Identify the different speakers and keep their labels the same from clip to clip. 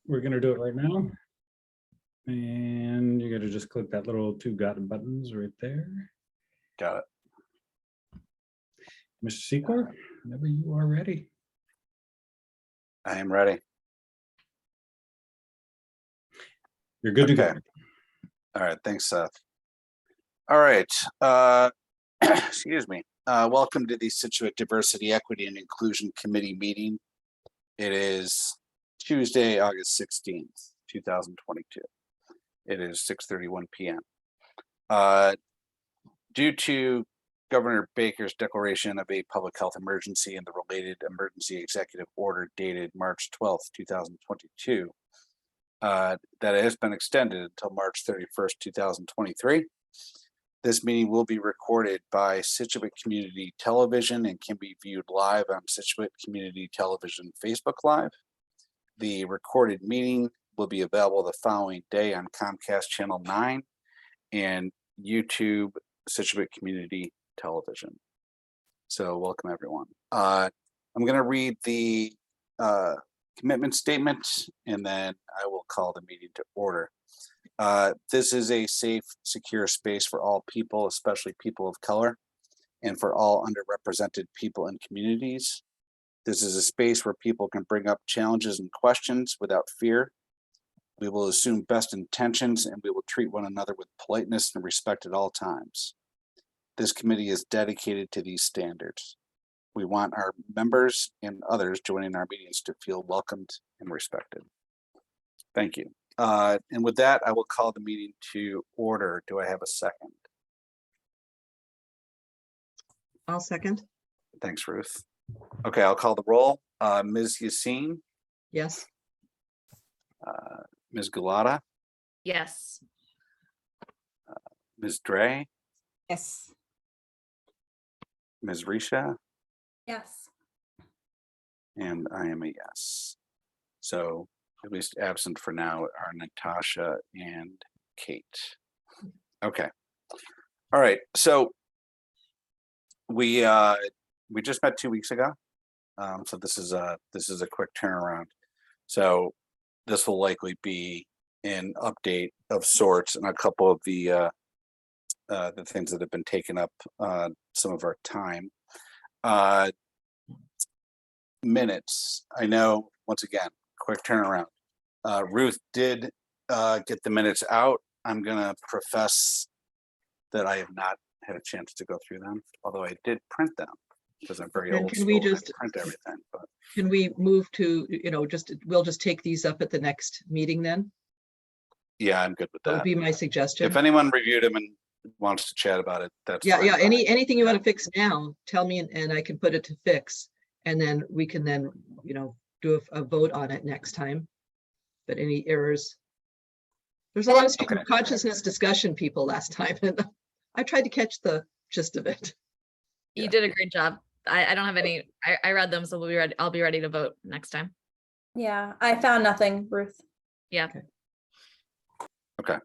Speaker 1: we're gonna do it right now. And you're gonna just click that little two got buttons right there.
Speaker 2: Got it.
Speaker 1: Mr. Secor, whenever you are ready.
Speaker 2: I am ready.
Speaker 1: You're good to go.
Speaker 2: All right. Thanks, Seth. All right. Excuse me. Welcome to the Scituate Diversity, Equity, and Inclusion Committee meeting. It is Tuesday, August 16th, 2022. It is 6:31 p.m. Due to Governor Baker's declaration of a public health emergency and the related emergency executive order dated March 12th, 2022, that has been extended until March 31st, 2023. This meeting will be recorded by Scituate Community Television and can be viewed live on Scituate Community Television Facebook Live. The recorded meeting will be available the following day on Comcast Channel 9 and YouTube Scituate Community Television. So welcome everyone. I'm going to read the commitment statement and then I will call the meeting to order. This is a safe, secure space for all people, especially people of color, and for all underrepresented people and communities. This is a space where people can bring up challenges and questions without fear. We will assume best intentions and we will treat one another with politeness and respect at all times. This committee is dedicated to these standards. We want our members and others joining our meetings to feel welcomed and respected. Thank you. And with that, I will call the meeting to order. Do I have a second?
Speaker 3: I'll second.
Speaker 2: Thanks, Ruth. Okay, I'll call the roll. Ms. Yassine,
Speaker 3: Yes.
Speaker 2: Ms. Gulata,
Speaker 4: Yes.
Speaker 2: Ms. Dre,
Speaker 4: Yes.
Speaker 2: Ms. Risha,
Speaker 4: Yes.
Speaker 2: and I am a yes. So at least absent for now are Natasha and Kate. Okay. All right. So we just met 2 weeks ago. So this is a quick turnaround. So this will likely be an update of sorts and a couple of the things that have been taking up some of our time. Minutes. I know, once again, quick turnaround. Ruth did get the minutes out. I'm gonna profess that I have not had a chance to go through them, although I did print them because I'm very
Speaker 3: And
Speaker 2: old
Speaker 3: can
Speaker 2: school.
Speaker 3: we
Speaker 2: and I
Speaker 3: just
Speaker 2: print everything, but
Speaker 3: Can we move to, we'll just take these up at the next meeting then?
Speaker 2: yeah, I'm good with
Speaker 3: That would
Speaker 2: that.
Speaker 3: be my suggestion.
Speaker 2: If anyone reviewed them and wants to chat about it, that's
Speaker 3: Yeah,
Speaker 2: fine.
Speaker 3: yeah, anything you want to fix now, tell me and I can put it to fix. And then we can then, do a vote on it next time. But any errors? There's a lot of stream of consciousness discussion people last time, and I tried to catch the gist of it.
Speaker 4: You
Speaker 3: Yeah.
Speaker 4: did a great job. I don't have any, I read them, so we'll be ready. I'll be ready to vote next time.
Speaker 5: Yeah, I found nothing, Ruth.
Speaker 4: Yeah.
Speaker 2: Okay.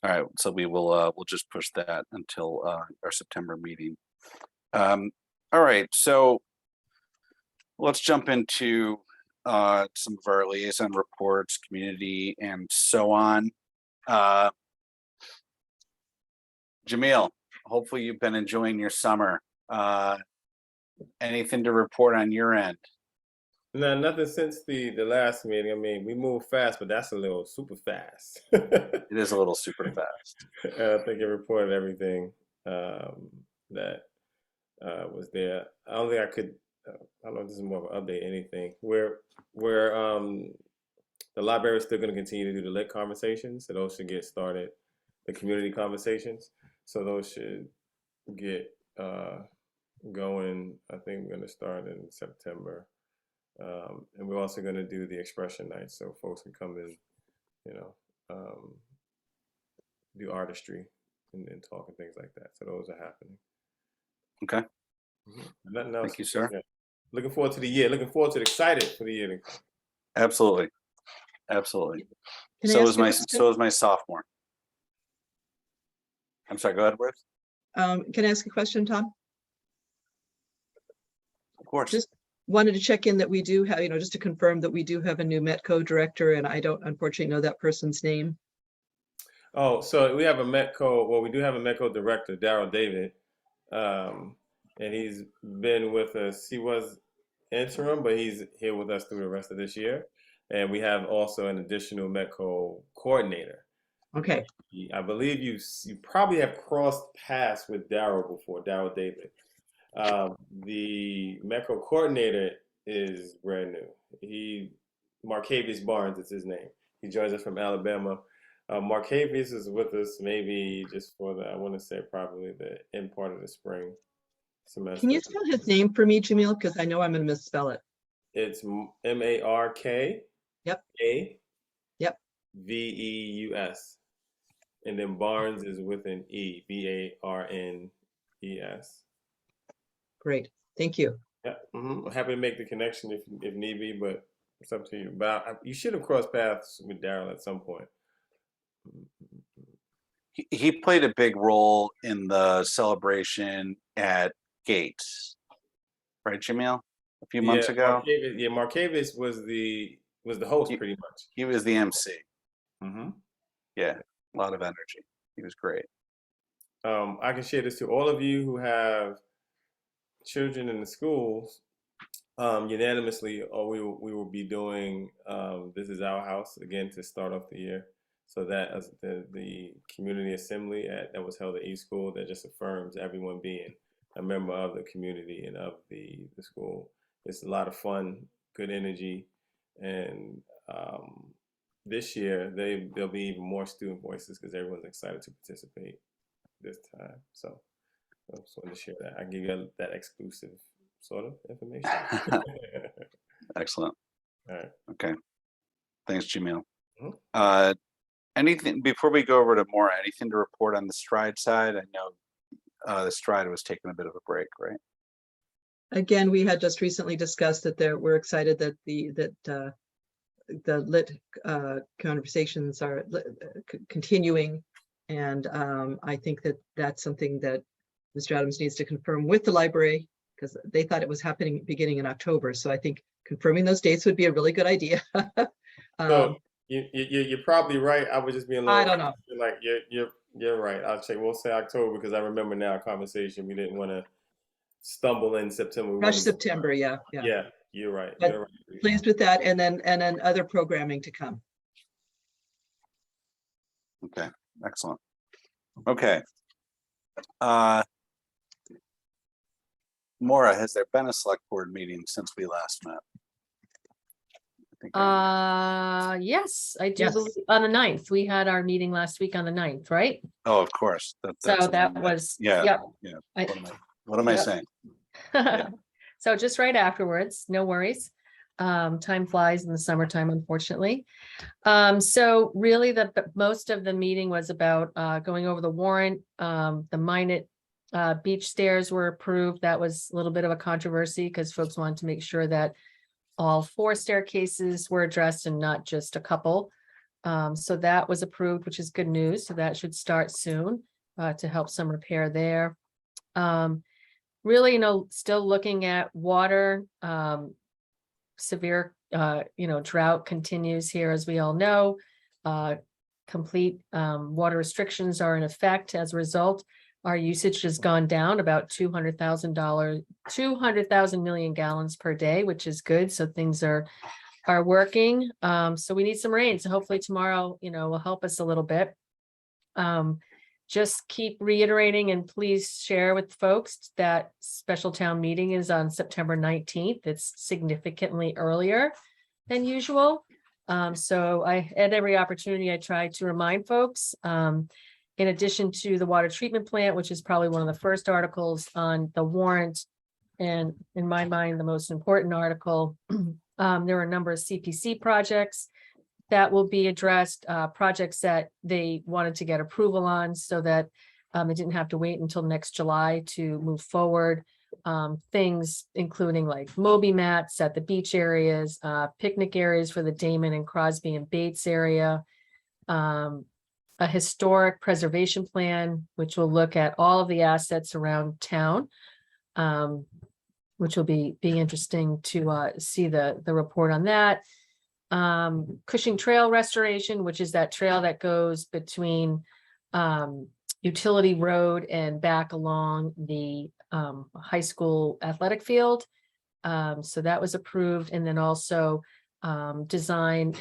Speaker 2: All right. So we will we'll just push that until our September meeting. All right. So let's jump into some of our liaison reports, community, and so on. Jamil, hopefully you've been enjoying your summer. Anything to report on your end?
Speaker 6: No, nothing since the last meeting. I mean, we move fast, but that's a little super fast.
Speaker 2: It is a little super fast.
Speaker 6: I think it reported everything that was there. I don't think I could. I don't know if this is more of an update. Anything where the library is still going to continue to do the lit conversations, so those should get started. The community conversations, so those should get going. I think we're going to start in September. And we're also going to do the expression night, so folks can come in, do artistry and talk and things like that. So those are happening.
Speaker 2: Okay.
Speaker 6: Nothing else.
Speaker 2: Thank you, sir.
Speaker 6: Yeah. Looking forward to the year. Looking forward to excited for the year.
Speaker 2: Absolutely. Absolutely.
Speaker 3: Can I
Speaker 2: So
Speaker 3: ask
Speaker 2: is
Speaker 3: you a
Speaker 2: my
Speaker 3: question?
Speaker 2: sophomore. I'm sorry, go ahead, Ruth.
Speaker 3: Can I ask a question, Tom?
Speaker 2: Of course.
Speaker 3: Just wanted to check in that we do have, just to confirm that we do have a new Metco Director, and I don't unfortunately know that person's name.
Speaker 6: Oh, so we have a Metco, well, we do have a Metco Director, Darryl David. And he's been with us. He was interim, but he's here with us through the rest of this year. And we have also an additional Metco Coordinator.
Speaker 3: Okay,
Speaker 6: I believe you probably have crossed paths with Darryl before, Darryl David. The Mecca Coordinator is brand new. Marcavius Barnes is his name. He joins us from Alabama. Marcavius is with us maybe just for I want to say probably the end part of the spring semester.
Speaker 3: can you spell his name for me, Jamil? Because I know I'm going to misspell it.
Speaker 6: It's M-A-R-K.
Speaker 3: Yep.
Speaker 6: A.
Speaker 3: Yep.
Speaker 6: V-E-U-S. And then Barnes is with an E, B-A-R-N-E-S.
Speaker 3: Great, thank you.
Speaker 6: Yeah, happy to make the connection if need be, but it's up to you. But you should have crossed paths with Darryl at some point.
Speaker 2: He played a big role in the celebration at Gates, right, Jamil? A few months ago.
Speaker 6: Marcavius was the host pretty much.
Speaker 2: He was the MC.
Speaker 6: Mm-hmm.
Speaker 2: Yeah, a lot of energy. He was great.
Speaker 6: I can share this to all of you who have children in the schools. Unanimously, we will be doing This Is Our House again to start off the year. So that the community assembly that was held at each school, that just affirms everyone being a member of the community and of the school. It's a lot of fun, good energy, and this year there'll be even more student voices because everyone's excited to participate this time. So I just wanted to share that. I give you that exclusive sort of information.
Speaker 2: Excellent.
Speaker 6: All right.
Speaker 2: Okay. Thanks, Jamil.
Speaker 6: Mhm.
Speaker 2: Anything before we go over to Maura? Anything to report on the Stride side? I know the Stride was taking a bit of a break, right?
Speaker 3: Again, we had just recently discussed that we're excited that the lit conversations are continuing, and I think that that's something that Mr. Adams needs to confirm with the library, because they thought it was happening beginning in October. So I think confirming those dates would be a really good idea.
Speaker 6: So you're probably right. I was just being a little.
Speaker 3: I don't know.
Speaker 6: Like you're right. I'll check. We'll say October because I remember now a conversation. We didn't want to stumble in September.
Speaker 3: Rush September, yeah.
Speaker 6: Yeah, you're right.
Speaker 3: But
Speaker 6: You're right.
Speaker 3: pleased with that, and then other programming to come.
Speaker 2: Okay, excellent. Okay. Maura, has there been a select board meeting since we last met?
Speaker 7: Yes, I do
Speaker 3: Yes.
Speaker 7: believe on the 9th. We had our meeting last week on the 9th, right?
Speaker 2: Oh, of course.
Speaker 7: So
Speaker 2: that's
Speaker 7: that
Speaker 2: one
Speaker 7: was,
Speaker 2: yeah.
Speaker 7: yep.
Speaker 2: Yeah.
Speaker 7: I-
Speaker 2: What am I
Speaker 7: Yep.
Speaker 2: saying? Yeah.
Speaker 7: So just right afterwards, no worries. Time flies in the summertime, unfortunately. So really most of the meeting was about going over the warrant. The Minot beach stairs were approved. That was a little bit of a controversy because folks wanted to make sure that all 4 staircases were addressed and not just a couple. So that was approved, which is good news. So that should start soon to help some repair there. Really, still looking at water. Severe, drought continues here, as we all know. Complete water restrictions are in effect. As a result, our usage has gone down about 200,000 million gallons per day, which is good. So things are working. So we need some rain. So hopefully tomorrow, will help us a little bit. Just keep reiterating and please share with folks that special town meeting is on September 19th. It's significantly earlier than usual. So at every opportunity, I try to remind folks, in addition to the water treatment plant, which is probably one of the first articles on the warrant, and in my mind, the most important article, there are a number of CPC projects that will be addressed, projects that they wanted to get approval on so that they didn't have to wait until next July to move forward. Things including like Moby mats at the beach areas, picnic areas for the Damon and Crosby and Bates area, a historic preservation plan, which will look at all of the assets around town. which will be interesting to see the report on that. Cushing Trail restoration, which is that trail that goes between Utility Road and back along the high school athletic field. So that was approved, and then also design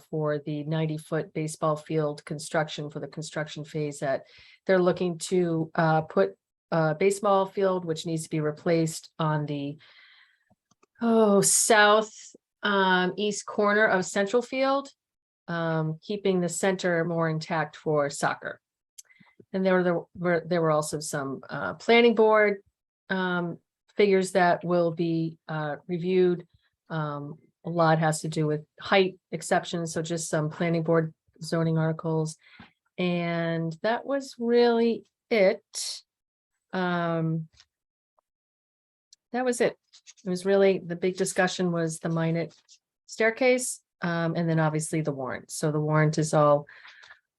Speaker 7: for the 90-foot baseball field construction for the construction phase that they're looking to put a baseball field, which needs to be replaced on the south east corner of Central Field, keeping the center more intact for soccer. And there were also some planning board figures that will be reviewed. A lot has to do with height exceptions, so just some planning board zoning articles. And that was really it. That was it. It was really, the big discussion was the Minot staircase, and then obviously the warrant. So the warrant is all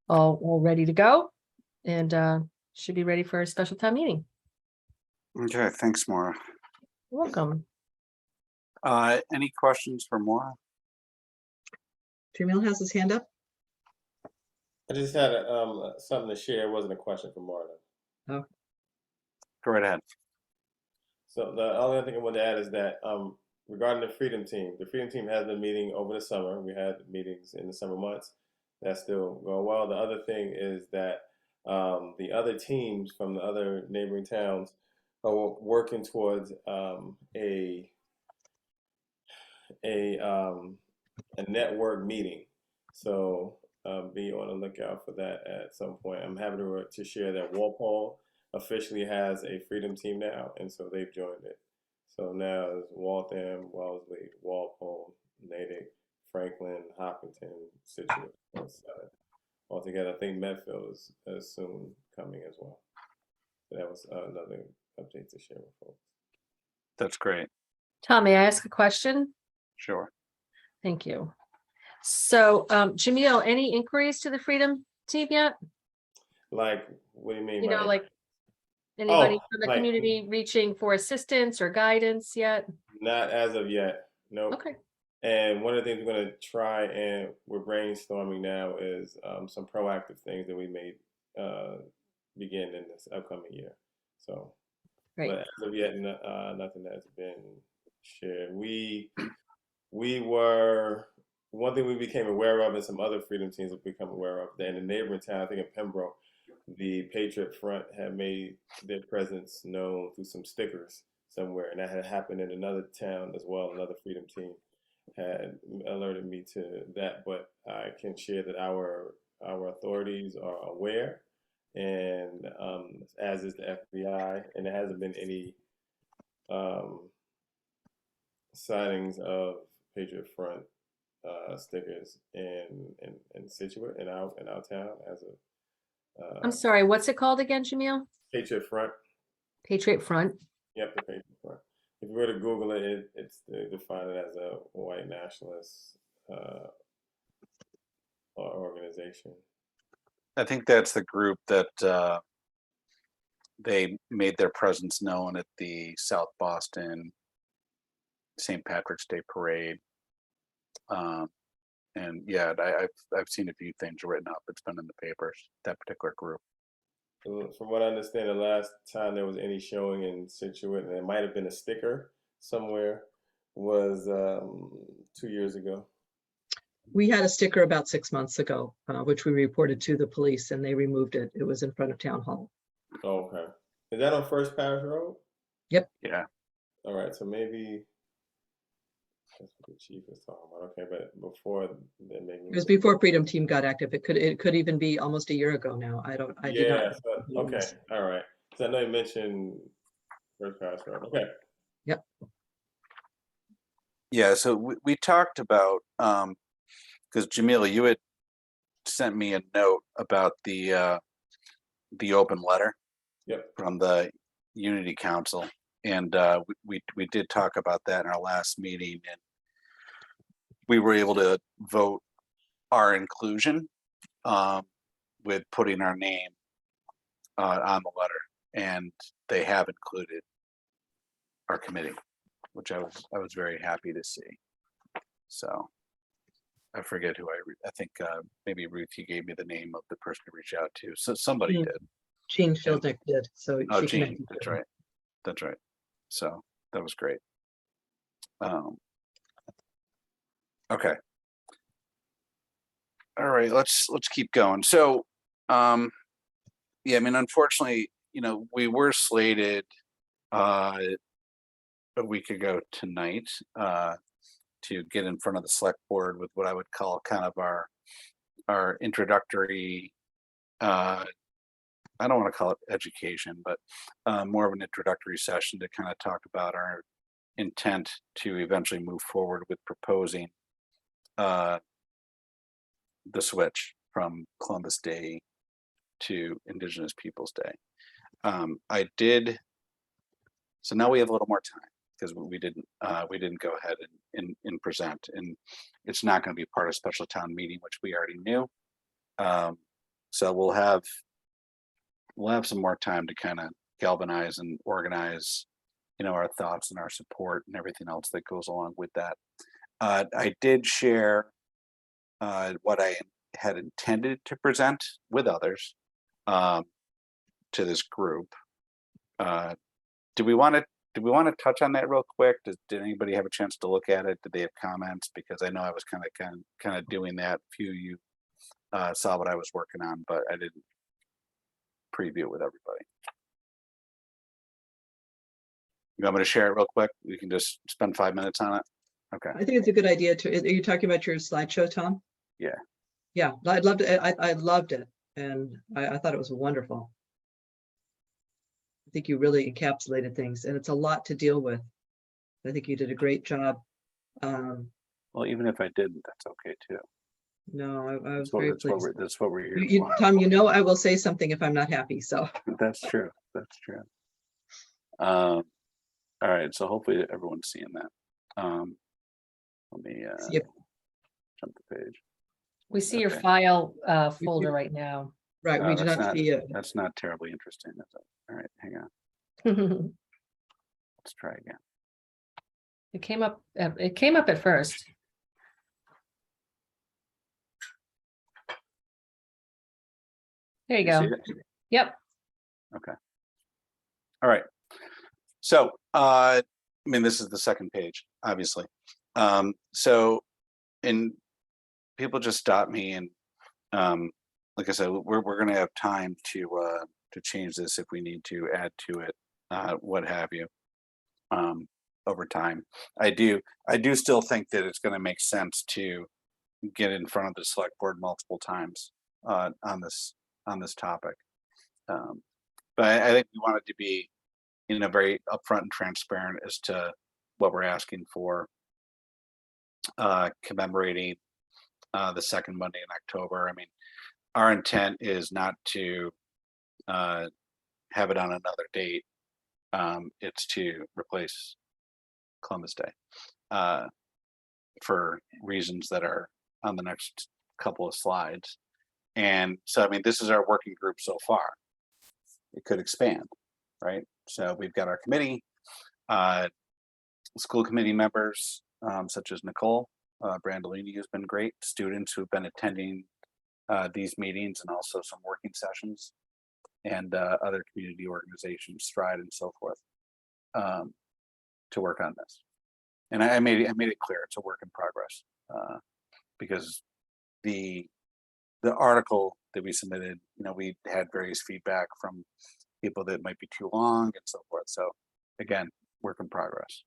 Speaker 7: ready to go, and should be ready for a special town meeting.
Speaker 2: Okay, thanks, Maura.
Speaker 7: You're welcome.
Speaker 2: Any questions for Maura?
Speaker 3: Jamil has his hand up.
Speaker 6: I just had something to share. It wasn't a question for Marta.
Speaker 2: Go right ahead.
Speaker 6: So the only other thing I wanted to add is that regarding the Freedom Team has been meeting over the summer. We had meetings in the summer months. That's still going well. The other thing is that the other teams from the other neighboring towns are working towards a network meeting. So be on the lookout for that at some point. I'm happy to share that Walpole officially has a Freedom Team now, and so they've joined it. So now it's Waltham, Wellesley, Walpole, Natick, Franklin, Hopkinton, Scituate, all together. I think Medfield is soon coming as well. So that was another update to share with folks.
Speaker 2: That's great.
Speaker 7: Tom, may I ask a question?
Speaker 2: Sure.
Speaker 7: Thank you. So, Jamil, any inquiries to the Freedom Team yet?
Speaker 6: Like, what do you mean?
Speaker 7: You know,
Speaker 6: by
Speaker 7: like anybody from the
Speaker 6: like-
Speaker 7: community reaching for assistance or guidance yet?
Speaker 6: Not as of yet. Nope.
Speaker 7: Okay.
Speaker 6: And one of the things we're going to try, and we're brainstorming now, is some proactive things that we may begin in this upcoming year. So,
Speaker 7: Great.
Speaker 6: but as of yet, nothing has been shared. We were, one thing we became aware of, and some other Freedom Teams have become aware of, that in the neighboring town, I think in Pembroke, the Patriot Front had made their presence known through some stickers somewhere, and that had happened in another town as well. Another Freedom Team had alerted me to that, but I can share that our authorities are aware, and as is the FBI, and there hasn't been any sightings of Patriot Front stickers in Scituate in our town as of.
Speaker 7: I'm sorry, what's it called again, Jamil?
Speaker 6: Patriot Front.
Speaker 7: Patriot Front.
Speaker 6: Yep, the Patriot Front. If you were to Google it, they define it as a white nationalist organization.
Speaker 2: I think that's the group that they made their presence known at the South Boston St. Patrick's Day Parade. And yeah, I've seen a few things written up. It's been in the papers, that particular group.
Speaker 6: From what I understand, the last time there was any showing in Scituate, and it might have been a sticker somewhere, was 2 years ago.
Speaker 3: We had a sticker about 6 months ago, which we reported to the police, and they removed it. It was in front of Town Hall.
Speaker 6: Oh, okay. Is that on First Parish Road?
Speaker 3: Yep.
Speaker 2: Yeah.
Speaker 6: All right, so maybe that's what the chief is talking about. Okay, but before then, maybe
Speaker 3: It was before Freedom Team got active. It could even be almost a year ago now. I did
Speaker 6: yeah.
Speaker 3: not.
Speaker 6: So, okay, all right. So I know you mentioned First Parish Road. Okay.
Speaker 3: Yep.
Speaker 2: Yeah, so we talked about, because Jamila, you had sent me a note about the open letter.
Speaker 6: Yep.
Speaker 2: From the Unity Council, and we did talk about that in our last meeting, and we were able to vote our inclusion with putting our name on the letter, and they have included our committee, which I was very happy to see. So I forget who I think maybe Ruth, you gave me the name of the person to reach out to. So somebody
Speaker 3: Mm.
Speaker 2: did.
Speaker 3: Jean Schildnick did, so
Speaker 2: Oh,
Speaker 3: she
Speaker 2: Jean,
Speaker 3: connected.
Speaker 2: that's
Speaker 3: with me.
Speaker 2: right. That's right. So that was great. Okay. All right, let's keep going. So, yeah, I mean, unfortunately, we were slated a week ago tonight to get in front of the select board with what I would call kind of our introductory. I don't want to call it education, but more of an introductory session to kind of talk about our intent to eventually move forward with proposing the switch from Columbus Day to Indigenous Peoples Day. I did. So now we have a little more time because we didn't go ahead and present, and it's not going to be part of special town meeting, which we already knew. So we'll have some more time to kind of galvanize and organize, our thoughts and our support and everything else that goes along with that. I did share what I had intended to present with others to this group. Do we want to touch on that real quick? Did anybody have a chance to look at it? Did they have comments? Because I know I was kind of doing that. Few of you saw what I was working on, but I didn't preview it with everybody. You want me to share it real quick? We can just spend 5 minutes on it. Okay.
Speaker 3: I think it's a good idea to, are you talking about your slideshow, Tom?
Speaker 2: Yeah.
Speaker 3: Yeah, I loved it. I loved it. And I thought it was wonderful. I think you really encapsulated things, and it's a lot to deal with. I think you did a great job.
Speaker 2: Well, even if I didn't, that's okay too.
Speaker 3: No, I was very pleased.
Speaker 2: That's what we're here for.
Speaker 3: Tom, I will say something if I'm not happy, so.
Speaker 2: That's true. That's true. All right. So hopefully everyone's seeing that. Let me
Speaker 3: Yep.
Speaker 2: jump the page.
Speaker 7: We see your
Speaker 2: Okay.
Speaker 7: file folder right now.
Speaker 3: Right, we do not see it.
Speaker 2: That's not terribly interesting, is it? All right, hang on. Let's try again.
Speaker 7: It came up at first. There you
Speaker 2: See
Speaker 7: go.
Speaker 2: it?
Speaker 7: Yep.
Speaker 2: Okay. All right. So, I mean, this is the second page, obviously. So, and people just stop me, and like I said, we're going to have time to change this if we need to add to it, what have you, over time. I do still think that it's going to make sense to get in front of the select board multiple times on this topic. But I think we wanted to be, very upfront and transparent as to what we're asking for, commemorating the second Monday in October. I mean, our intent is not to have it on another date. It's to replace Columbus Day for reasons that are on the next couple of slides. And so, I mean, this is our working group so far. It could expand, right? So we've got our committee, school committee members, such as Nicole Brandolini, who's been great, students who've been attending these meetings, and also some working sessions, and other community organizations, Stride and so forth, to work on this. And I made it clear it's a work in progress, because the article that we submitted, we had various feedback from people that might be too long and so forth. So again, work in progress.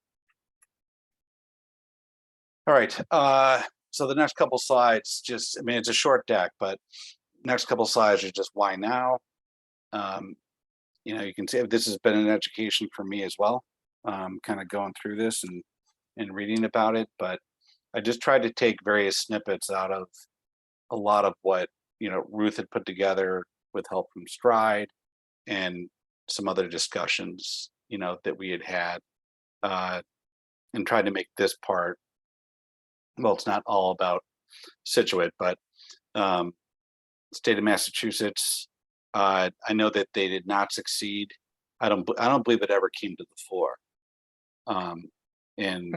Speaker 2: All right. So the next couple slides, it's a short deck, but next couple slides are just why now. You can see this has been an education for me as well, kind of going through this and reading about it, but I just tried to take various snippets out of a lot of what Ruth had put together with help from Stride and some other discussions that we had and tried to make this part, well, it's not all about Scituate, but state of Massachusetts, I know that they did not succeed. I don't believe it ever came to the floor. And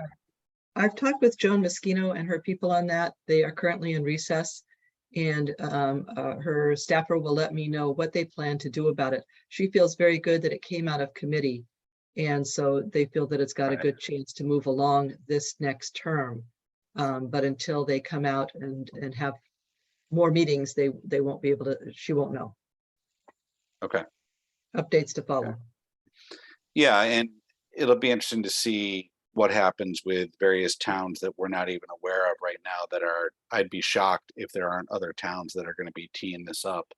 Speaker 3: I've talked with Joan Moschino and her people on that. They are currently in recess. And her staffer will let me know what they plan to do about it. She feels very good that it came out of committee. And so they feel that it's got a
Speaker 2: Right.
Speaker 3: good chance to move along this next term. But until they come out and have more meetings, they won't be able to, she won't know.
Speaker 2: okay.
Speaker 3: Updates to follow.
Speaker 2: Yeah, and it'll be interesting to see what happens with various towns that we're not even aware of right now that are, I'd be shocked if there aren't other towns that are going to be teeing this up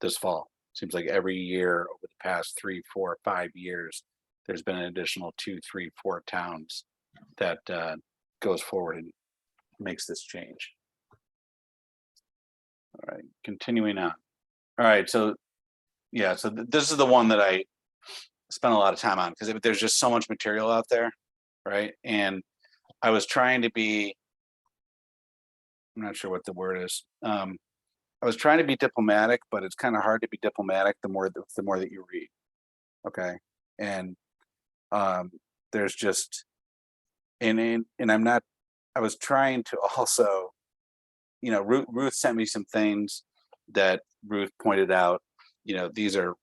Speaker 2: this fall. Seems like every year over the past 3, 4, 5 years, there's been an additional 2, 3, 4 towns that goes forward and makes this change. All right, continuing on. All right, so yeah, so this is the one that I spent a lot of time on because there's just so much material out there, right? And I was trying to be, I'm not sure what the word is. I was trying to be diplomatic, but it's kind of hard to be diplomatic the more that you read. Okay, and there's just, and I'm not. I was trying to also, you know, Ruth sent me some things that Ruth pointed out. You know, these are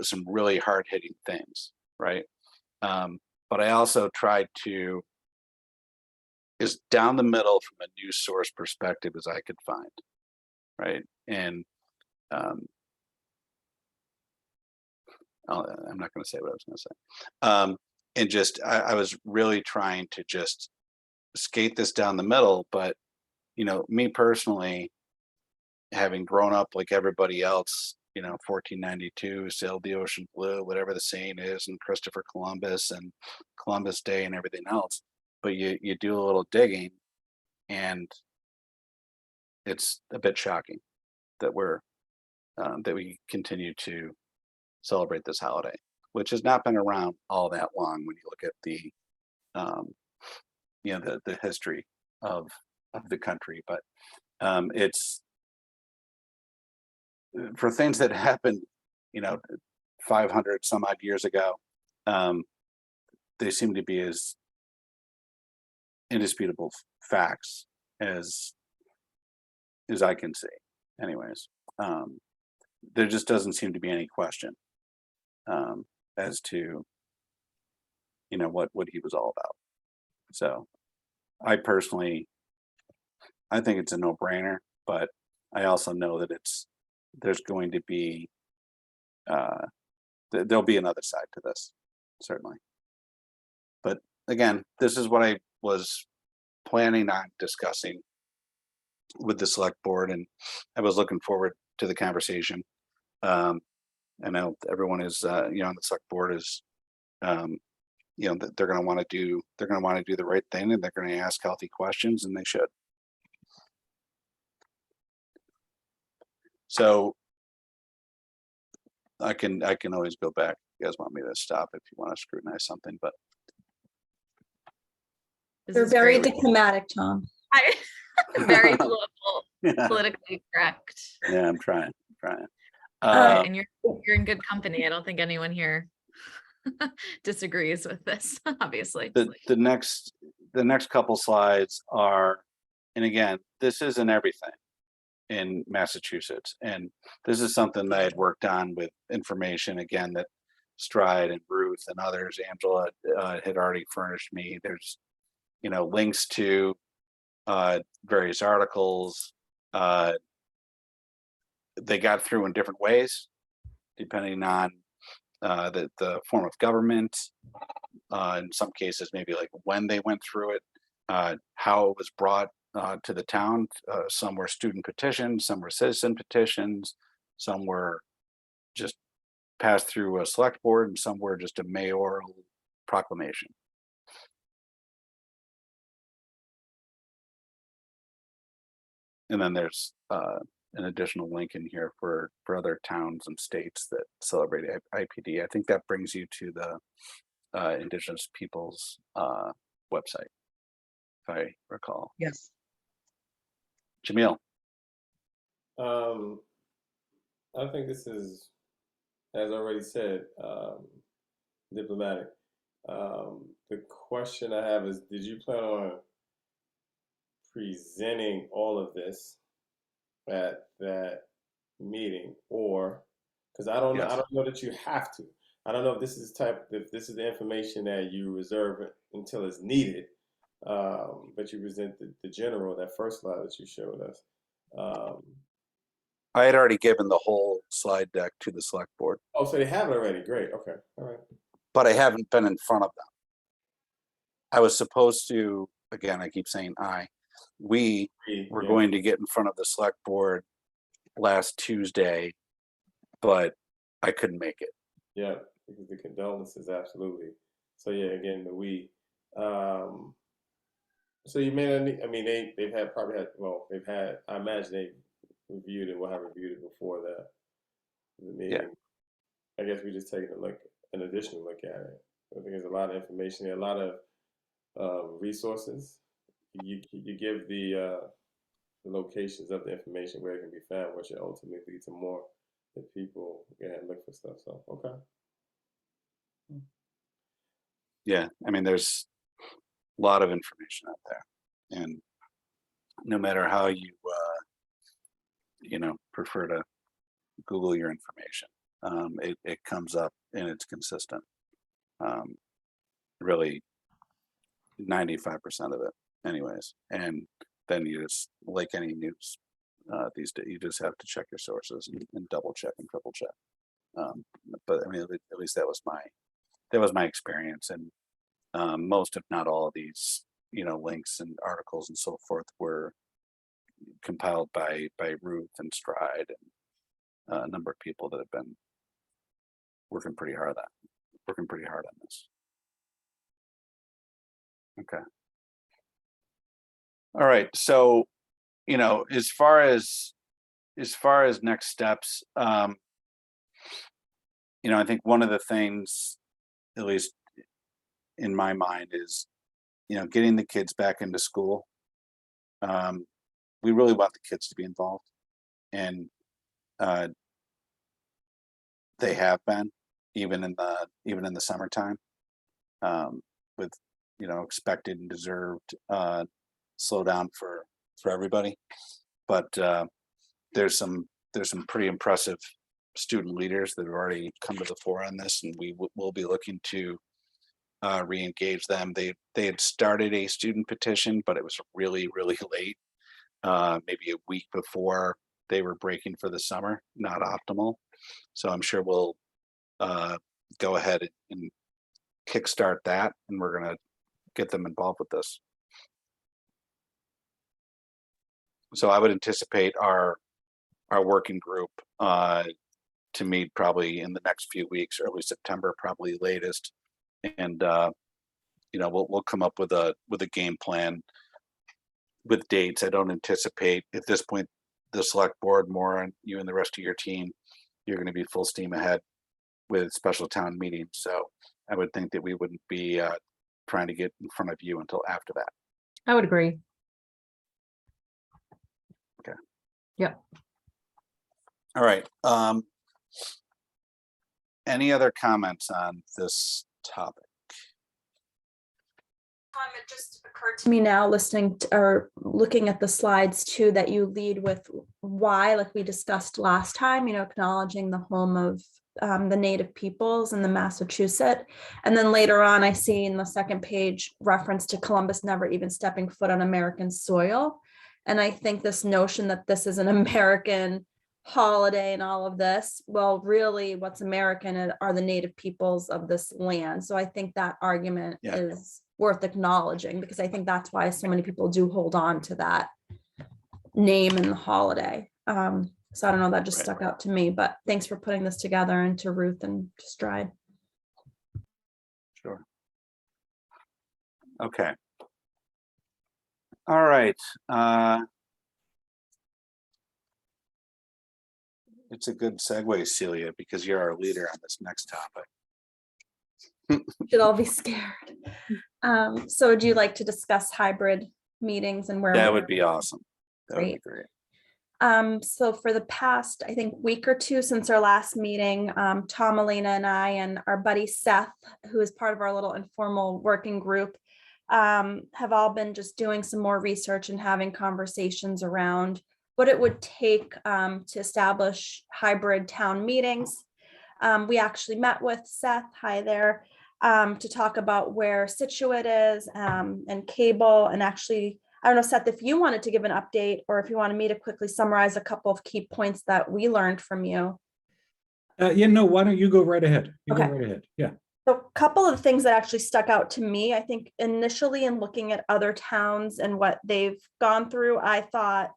Speaker 2: some really hard hitting things, right? But I also tried to, as down the middle from a news source perspective as I could find, right? And I'm not going to say what I was going to say. And just, I was really trying to just skate this down the middle, but you know, me personally, having grown up like everybody else, you know, 1492, sailed the ocean blue, whatever the saying is, and Christopher Columbus and Columbus Day and everything else. But you do a little digging, and it's a bit shocking that we continue to celebrate this holiday, which has not been around all that long when you look at the you know, the history of the country. But it's for things that happened, you know, 500 some odd years ago, they seem to be as indisputable facts as I can see. Anyways, there just doesn't seem to be any question as to, you know, what he was all about. So I personally, I think it's a no-brainer, but I also know that there's going to be there'll be another side to this, certainly. But again, this is what I was planning on discussing with the select board, and I was looking forward to the conversation. I know everyone is, you know, on the select board is, you know, they're going to want to do the right thing, and they're going to ask healthy questions, and they should. So I can always go back. You guys want me to stop if you want to scrutinize something, but
Speaker 4: This
Speaker 5: You're
Speaker 4: is
Speaker 5: very
Speaker 4: great.
Speaker 5: diplomatic, Tom.
Speaker 4: Very political,
Speaker 2: yeah,
Speaker 4: politically correct.
Speaker 2: yeah, I'm trying.
Speaker 4: And you're in good company. I don't think anyone here disagrees with this, obviously.
Speaker 2: The next couple slides are, and again, this isn't everything in Massachusetts, and this is something that I had worked on with information again that Stride and Ruth and others, Angela had already furnished me. There's, you know, links to various articles. They got through in different ways depending on the form of government. In some cases, maybe like when they went through it, how it was brought to the town. Some were student petitions, some were citizen petitions, some were just passed through a select board, and some were just a mayoral proclamation. And then there's an additional link in here for other towns and states that celebrate IPD. I think that brings you to the Indigenous Peoples website, if I recall.
Speaker 3: Yes.
Speaker 2: Jamil.
Speaker 6: I think this is, as already said, diplomatic. The question I have is, did you plan on presenting all of this at that meeting, or because I don't know, I
Speaker 2: Yes.
Speaker 6: don't know that you have to. I don't know if this is the information that you reserve until it's needed. But you present the general, that first slide that you showed us.
Speaker 2: I had already given the whole slide deck to the select board,
Speaker 6: Oh, so they have it already. Great. Okay. All right.
Speaker 2: but I haven't been in front of them. I was supposed to, again, I keep saying we were
Speaker 6: Yeah.
Speaker 2: going to get in front of the select board last Tuesday, but I couldn't make it.
Speaker 6: Yeah, because the condolences, absolutely. So yeah, again, the we. So you may not need, I mean, they've had probably had, well, they've had, I imagine they reviewed it, will have reviewed it before the meeting. I guess we just taking a look, an additional look at it. I think there's a lot of information there, a lot of resources. You give the locations of the information where it can be found, which should ultimately lead to more that people go ahead and look for stuff. So okay.
Speaker 2: Yeah, I mean, there's a lot of information out there, and no matter how you prefer to Google your information, it comes up and it's consistent. Really, 95% of it, anyways. And then you just, like any news these days, you just have to check your sources and double check and triple check. But I mean, at least that was my experience, and most, if not all, of these links and articles and so forth were compiled by Ruth and Stride and a number of people that have been working pretty hard on this. Okay. All right. So, as far as next steps, I think one of the things, at least in my mind, is getting the kids back into school. We really want the kids to be involved, and they have been, even in the summertime, with expected and deserved slowdown for everybody. But there's some pretty impressive student leaders that have already come to the fore on this, and we will be looking to re-engage them. They had started a student petition, but it was really, really late, maybe a week before they were breaking for the summer. Not optimal. So I'm sure we'll go ahead and kickstart that, and we're going to get them involved with this. So I would anticipate our working group to meet probably in the next few weeks, early September, probably latest, and we'll come up with a game plan with dates. I don't anticipate at this point the select board, more on you and the rest of your team, you're going to be full steam ahead with special town meetings. So I would think that we wouldn't be trying to get in front of you until after that.
Speaker 7: I would agree.
Speaker 2: Okay.
Speaker 7: Yep.
Speaker 2: All right. Any other comments on this topic?
Speaker 5: It just occurred to me now, listening to, or looking at the slides too, that you lead with why, like we discussed last time, acknowledging the home of the native peoples in the Massachusetts. And then later on, I see in the second page reference to Columbus never even stepping foot on American soil. And I think this notion that this is an American holiday and all of this, well, really what's American are the native peoples of this land. So I think that argument is worth acknowledging, because I think that's why so many people do hold on to that name in the holiday. So I don't know, that just stuck out to me, but thanks for putting this together, and to Ruth and to Stride.
Speaker 2: Sure. Okay. All right. It's a good segue, Celia, because you're our leader on this next topic.
Speaker 5: Should all be scared. So would you like to discuss hybrid meetings and where
Speaker 2: That would be awesome. That would be
Speaker 5: Great.
Speaker 2: great.
Speaker 5: So for the past, I think, week or two since our last meeting, Tom, Elena, and I, and our buddy Seth, who is part of our little informal working group, have all been just doing some more research and having conversations around what it would take to establish hybrid town meetings. We actually met with Seth, hi there, to talk about where Scituate is, and cable, and actually, I don't know, Seth, if you wanted to give an update, or if you wanted me to quickly summarize a couple of key points that we learned from you.
Speaker 1: Yeah, no, why don't you go right ahead? You go
Speaker 5: Okay.
Speaker 1: right ahead. Yeah.
Speaker 5: So a couple of things that actually stuck out to me, I think initially in looking at other towns and what they've gone through, I thought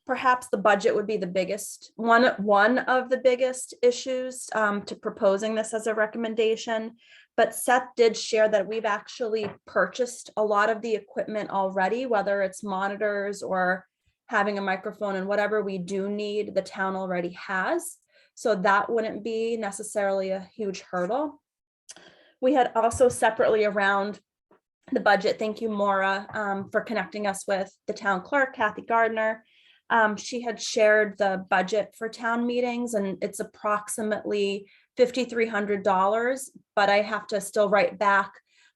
Speaker 5: perhaps the budget would be the biggest, one of the biggest issues to proposing this as a recommendation. But Seth did share that we've actually purchased a lot of the equipment already, whether it's monitors or having a microphone, and whatever we do need, the town already has. So that wouldn't be necessarily a huge hurdle. We had also separately around the budget, thank you, Maura, for connecting us with the town clerk, Kathy Gardner. She had shared the budget for town meetings, and it's approximately $5,300, but I have to still write back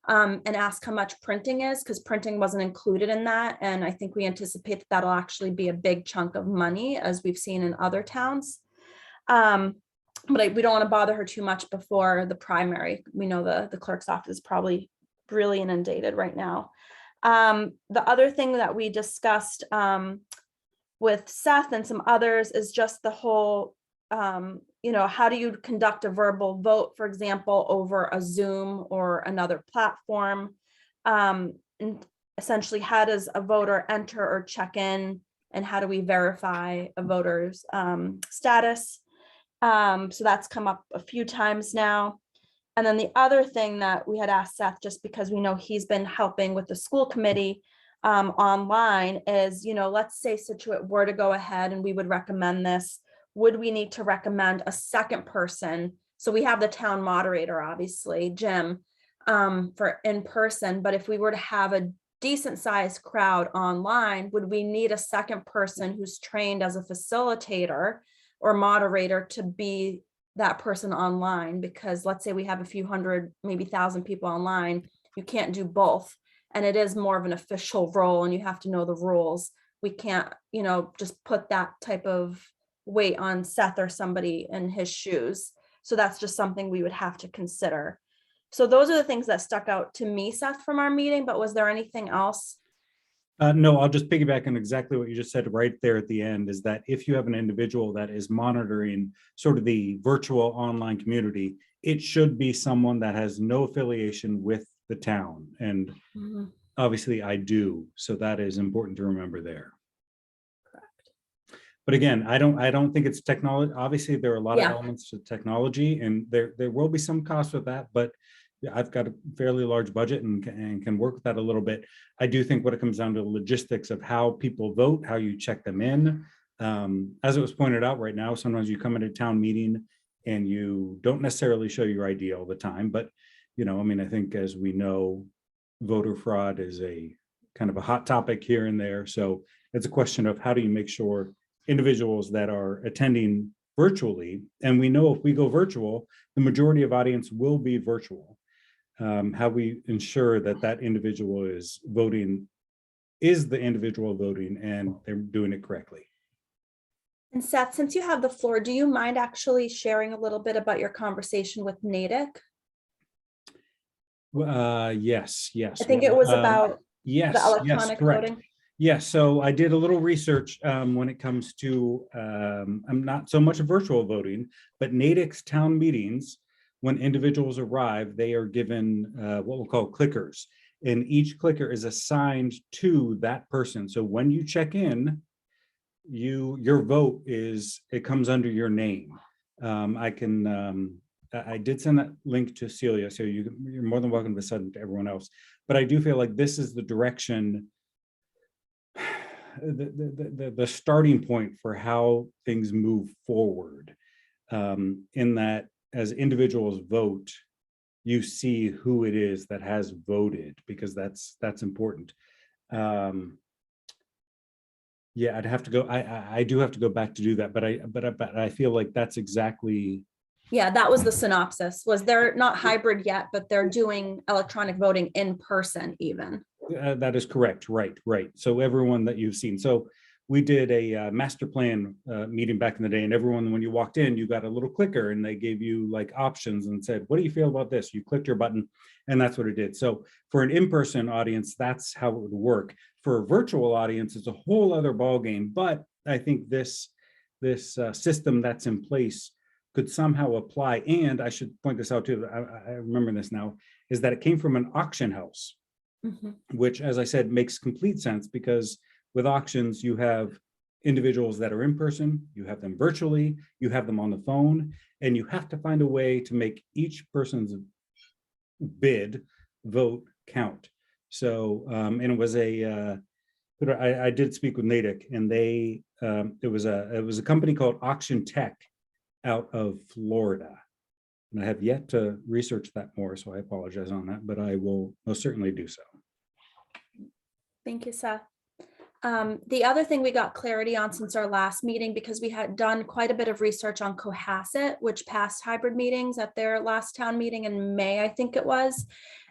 Speaker 5: and ask how much printing is, because printing wasn't included in that. And I think we anticipate that that'll actually be a big chunk of money, as we've seen in other towns. But we don't want to bother her too much before the primary. We know the clerk's office is probably really inundated right now. The other thing that we discussed with Seth and some others is just the whole, how do you conduct a verbal vote, for example, over a Zoom or another platform? And essentially, how does a voter enter or check in, and how do we verify a voter's status? So that's come up a few times now. And then the other thing that we had asked Seth, just because we know he's been helping with the school committee online, is, let's say Scituate were to go ahead and we would recommend this, would we need to recommend a second person? So we have the town moderator, obviously, Jim, for in person, but if we were to have a decent sized crowd online, would we need a second person who's trained as a facilitator or moderator to be that person online? Because let's say we have a few hundred, maybe 1,000 people online, you can't do both. And it is more of an official role, and you have to know the rules. We can't, just put that type of weight on Seth or somebody in his shoes. So that's just something we would have to consider. So those are the things that stuck out to me, Seth, from our meeting, but was there anything else?
Speaker 1: No, I'll just piggyback on exactly what you just said right there at the end, is that if you have an individual that is monitoring sort of the virtual online community, it should be someone that has no affiliation with the town. And obviously I do. So that is important to remember there.
Speaker 5: Correct.
Speaker 1: But again, I don't think it's technology. Obviously, there are a lot of elements to technology, and there will be some costs with that, but I've got a fairly large budget and can work with that a little bit. I do think what it comes down to the logistics of how people vote, how you check them in. As it was pointed out right now, sometimes you come into a town meeting and you don't necessarily show your ID all the time, but I think, as we know, voter fraud is a kind of a hot topic here and there. So it's a question of how do you make sure individuals that are attending virtually, and we know if we go virtual, the majority of audience will be virtual. How we ensure that individual is voting, is the individual voting, and they're doing it correctly.
Speaker 5: And Seth, since you have the floor, do you mind actually sharing a little bit about your conversation with Natick?
Speaker 1: Yes.
Speaker 5: I think it was about
Speaker 1: the
Speaker 5: electronic
Speaker 1: correct.
Speaker 5: voting.
Speaker 1: Yes, so I did a little research when it comes to, I'm not so much virtual voting, but Natick's town meetings, when individuals arrive, they are given what we'll call clickers, and each clicker is assigned to that person. So when you check in, your vote it comes under your name. I did send that link to Celia, so you're more than welcome to send it to everyone else. But I do feel like this is the direction, the starting point for how things move forward, in that as individuals vote, you see who it is that has voted, because that's important. Yeah, I'd have to go, I do have to go back to do that, but I feel like that's exactly,
Speaker 5: Yeah, that was the synopsis, was they're not hybrid yet, but they're doing electronic voting in person even.
Speaker 1: that is correct, right. So everyone that you've seen, so we did a master plan meeting back in the day, and everyone, when you walked in, you got a little clicker and they gave you like options and said, what do you feel about this? You clicked your button and that's what it did. So for an in-person audience, that's how it would work. For a virtual audience, it's a whole other ballgame, but I think this system that's in place could somehow apply. And I should point this out too, I remember this now, is that it came from an auction house, which, as I said, makes complete sense, because with auctions, you have individuals that are in person, you have them virtually, you have them on the phone, and you have to find a way to make each person's vote count. So, and it was I did speak with Natick, and it was a company called Auction Tech out of Florida. And I have yet to research that more, so I apologize on that, but I will most certainly do so.
Speaker 5: Thank you, Seth. The other thing we got clarity on since our last meeting, because we had done quite a bit of research on Cohasset, which passed hybrid meetings at their last town meeting in May, I think it was.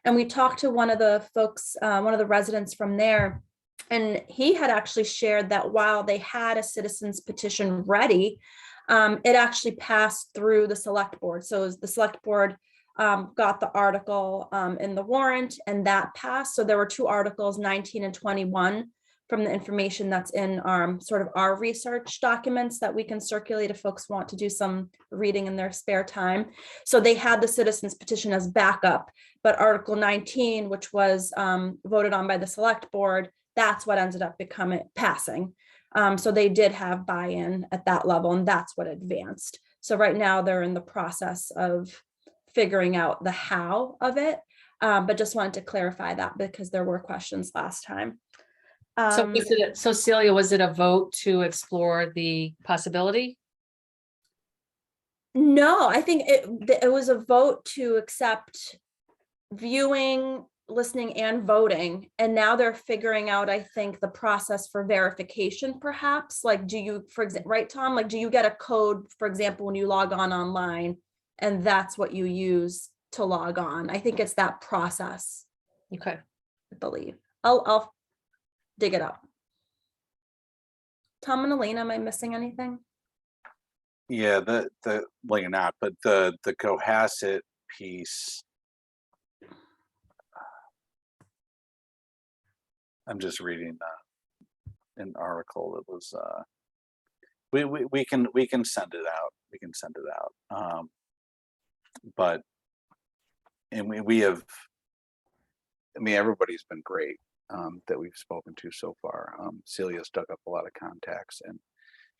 Speaker 5: And we talked to one of the folks, one of the residents from there, and he had actually shared that while they had a citizens petition ready, it actually passed through the select board. So the select board got the article in the warrant, and that passed. So there were two articles, 19 and 21, from the information that's in sort of our research documents that we can circulate if folks want to do some reading in their spare time. So they had the citizens petition as backup, but Article 19, which was voted on by the select board, that's what ended up passing. So they did have buy-in at that level, and that's what advanced. So right now they're in the process of figuring out the how of it, but just wanted to clarify that because there were questions last time.
Speaker 7: So Celia, was it a vote to explore the possibility?
Speaker 5: No, I think it was a vote to accept viewing, listening, and voting. And now they're figuring out, I think, the process for verification, perhaps. Like, do you, for example, right, Tom, like, do you get a code, for example, when you log on online, and that's what you use to log on? I think it's that process.
Speaker 7: Okay.
Speaker 5: I believe. I'll dig it up. Tom and Elena, am I missing anything?
Speaker 2: Yeah, well, you're not, but the Cohasset piece, I'm just reading an article that was we can send it out. We can send it out. But we have, I mean, everybody's been great that we've spoken to so far. Celia's dug up a lot of contacts, and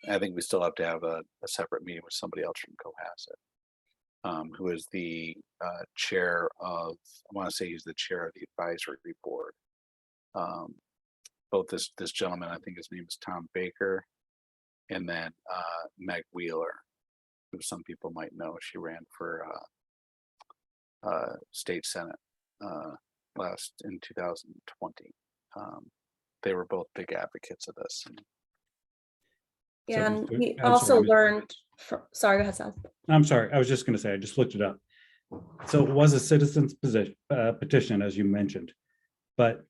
Speaker 2: I think we still have to have a separate meeting with somebody else from Cohasset, who is the chair of, I want to say he's the chair of the advisory board. Both this gentleman, I think his name is Tom Baker, and then Meg Wheeler, who some people might know. She ran for state senate in 2020. They were both big advocates of this.
Speaker 5: Yeah, and we also learned, sorry, go ahead, Seth.
Speaker 1: I'm sorry, I was just going to say, I just looked it up. So it was a citizen's petition, as you mentioned, but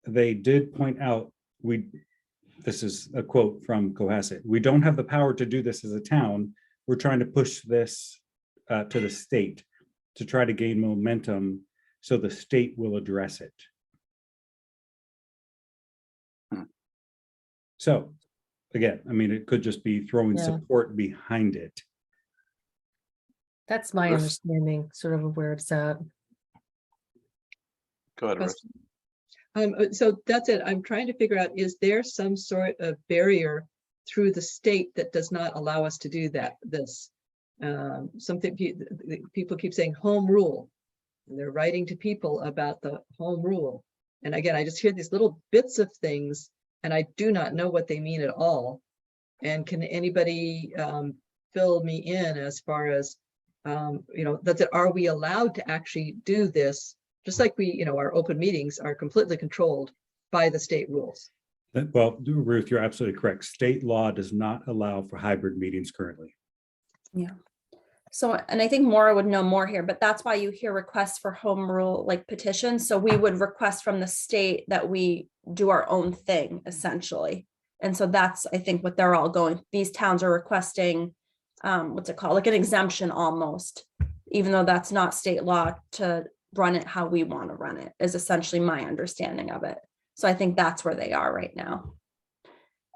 Speaker 1: they did point out, this is a quote from Cohasset, "We don't have the power to do this as a town. We're trying to push this to the state to try to gain momentum so the state will address it." So again, I mean, it could just be throwing support behind it.
Speaker 7: That's my understanding, sort of where it's at.
Speaker 2: Go ahead, Ruth.
Speaker 3: So that's it. I'm trying to figure out, is there some sort of barrier through the state that does not allow us to do something people keep saying home rule, and they're writing to people about the home rule. And again, I just hear these little bits of things, and I do not know what they mean at all. And can anybody fill me in as far as, that's it, are we allowed to actually do this? Just like our open meetings are completely controlled by the state rules.
Speaker 1: Well, Ruth, you're absolutely correct. State law does not allow for hybrid meetings currently.
Speaker 5: Yeah. So, and I think Maura would know more here, but that's why you hear requests for home rule like petitions. So we would request from the state that we do our own thing essentially. And so that's, I think, what they're all going. These towns are requesting, what's it called? Like an exemption almost, even though that's not state law to run it how we want to run it, is essentially my understanding of it. So I think that's where they are right now.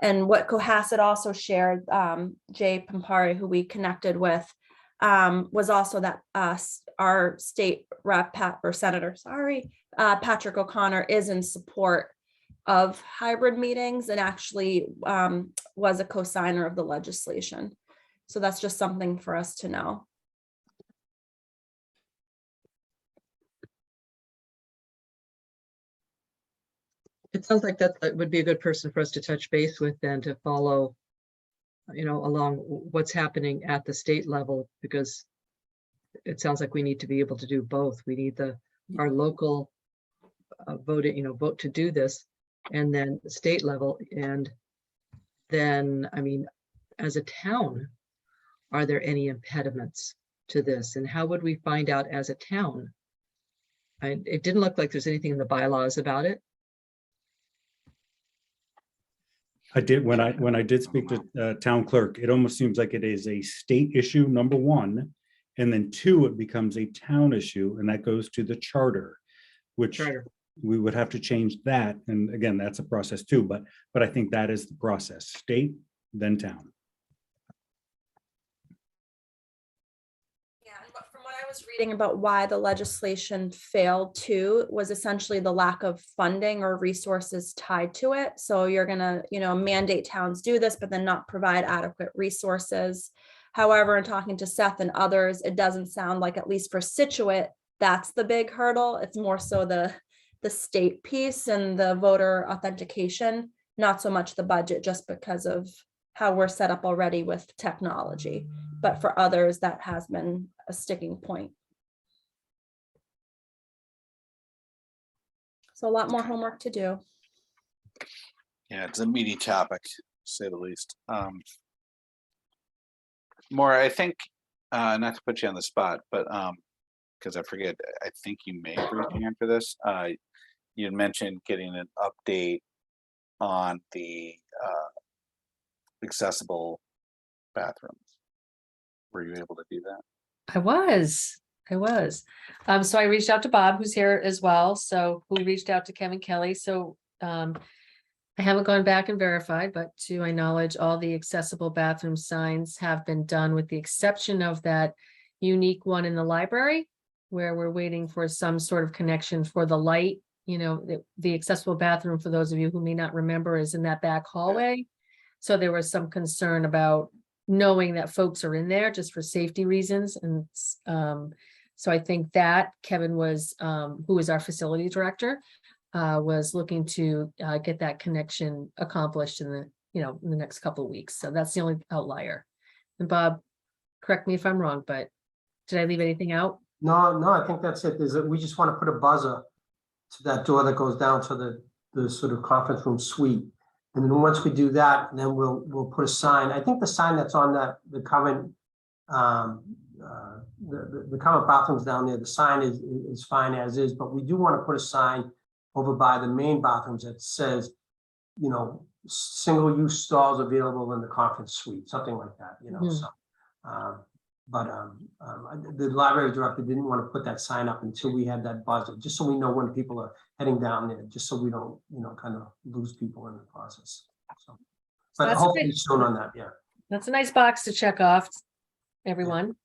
Speaker 5: And what Cohasset also shared, Jay Pampari, who we connected with, was also that our state rep Patrick O'Connor is in support of hybrid meetings and actually was a co-signer of the legislation. So that's just something for us to know.
Speaker 3: It sounds like that would be a good person for us to touch base with and to follow, along what's happening at the state level, because it sounds like we need to be able to do both. We need our local vote to do this, and then the state level. And then, I mean, as a town, are there any impediments to this? And how would we find out as a town? It didn't look like there's anything in the bylaws about it.
Speaker 1: I did when I did speak to town clerk, it almost seems like it is a state issue, number one, and then two, it becomes a town issue, and that goes to the charter, which we would have to change that. And again, that's a process too, but I think that is the process: state, then town.
Speaker 5: But from what I was reading about why the legislation failed too, was essentially the lack of funding or resources tied to it. So you're gonna, mandate towns do this, but then not provide adequate resources. However, in talking to Seth and others, it doesn't sound like, at least for Scituate, that's the big hurdle. It's more so the state piece and the voter authentication, not so much the budget, just because of how we're set up already with technology. But for others, that has been a sticking point. So a lot more homework to do.
Speaker 2: Yeah, it's a meaty topic, to say the least. Maura, I think, not to put you on the spot, but because I forget, I think you may have raised your hand for this. You had mentioned getting an update on the accessible bathrooms. Were you able to do that?
Speaker 7: I was. So I reached out to Bob, who's here as well. So we reached out to Kevin Kelly. So I haven't gone back and verified, but to my knowledge, all the accessible bathroom signs have been done, with the exception of that unique one in the library, where we're waiting for some sort of connection for the light. The accessible bathroom, for those of you who may not remember, is in that back hallway. So there was some concern about knowing that folks are in there just for safety reasons. And so I think that Kevin was, who is our facility director, was looking to get that connection accomplished in the next couple of weeks. So that's the only outlier. And Bob, correct me if I'm wrong, but did I leave anything out?
Speaker 8: No, I think that's it. We just want to put a buzzer to that door that goes down to the sort of conference room suite. And then once we do that, then we'll put a sign. I think the sign that's on the current the current bathrooms down there, the sign is fine as is, but we do want to put a sign over by the main bathrooms that says, single-use stalls available in the conference suite, something like that, So, the library director didn't want to put that sign up until we had that buzzer, just so we know when people are heading down there, just so we don't, kind of lose people in the process. So, but hopefully soon on that, yeah.
Speaker 7: That's a nice box to check off, everyone.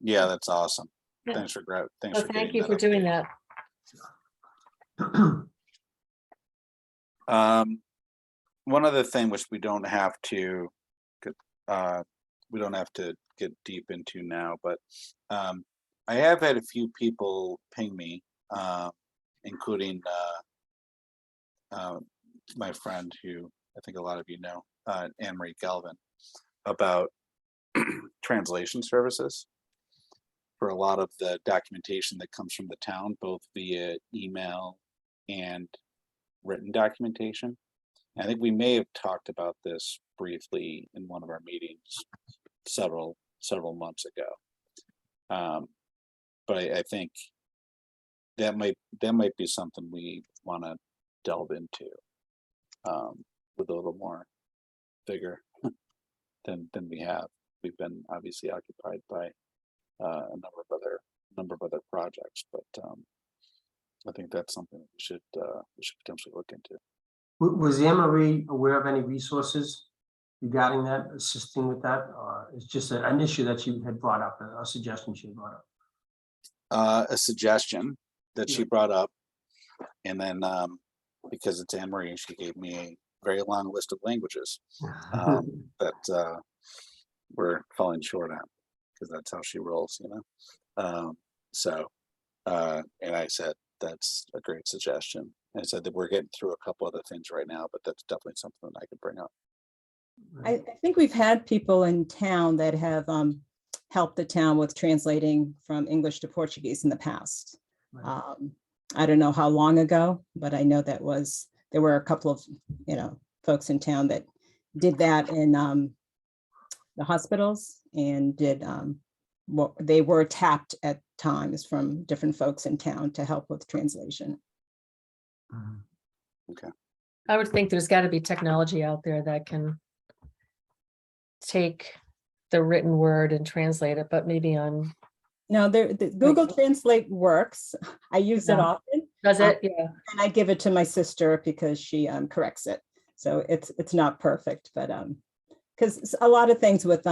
Speaker 2: Yeah, that's awesome.
Speaker 7: Yeah.
Speaker 2: Thanks for
Speaker 7: Thank you for doing that.
Speaker 2: One other thing which we don't have to get deep into now, but I have had a few people ping me, including my friend, who I think a lot of you know, Anne-Marie Galvin, about translation services for a lot of the documentation that comes from the town, both via email and written documentation. I think we may have talked about this briefly in one of our meetings several months ago. But I think that might be something we want to delve into with a little more vigor than we have. We've been obviously occupied by a number of other projects, but I think that's something we should potentially look into.
Speaker 8: Was Anne Marie aware of any resources regarding that, assisting with that? It's just an issue that she had brought up, a suggestion she had brought up.
Speaker 2: A suggestion that she brought up, and then because it's Anne Marie, she gave me a very long list of languages that we're falling short on, because that's how she rolls, you know. And I said that's a great suggestion. And I said that we're getting through a couple other things right now, but that's definitely something that I could bring up.
Speaker 9: I think we've had people in town that have helped the town with translating from English to Portuguese in the past.
Speaker 8: Right.
Speaker 9: I don't know how long ago, but I know there were a couple of, folks in town that did that in the hospitals, and did they were tapped at times from different folks in town to help with translation.
Speaker 2: Okay.
Speaker 7: I would think there's got to be technology out there that can take the written word and translate it, but maybe on.
Speaker 9: No, the Google Translate works. I use it often.
Speaker 7: Does it? Yeah.
Speaker 9: And I give it to my sister because she corrects it. So it's not perfect, but because a lot of things with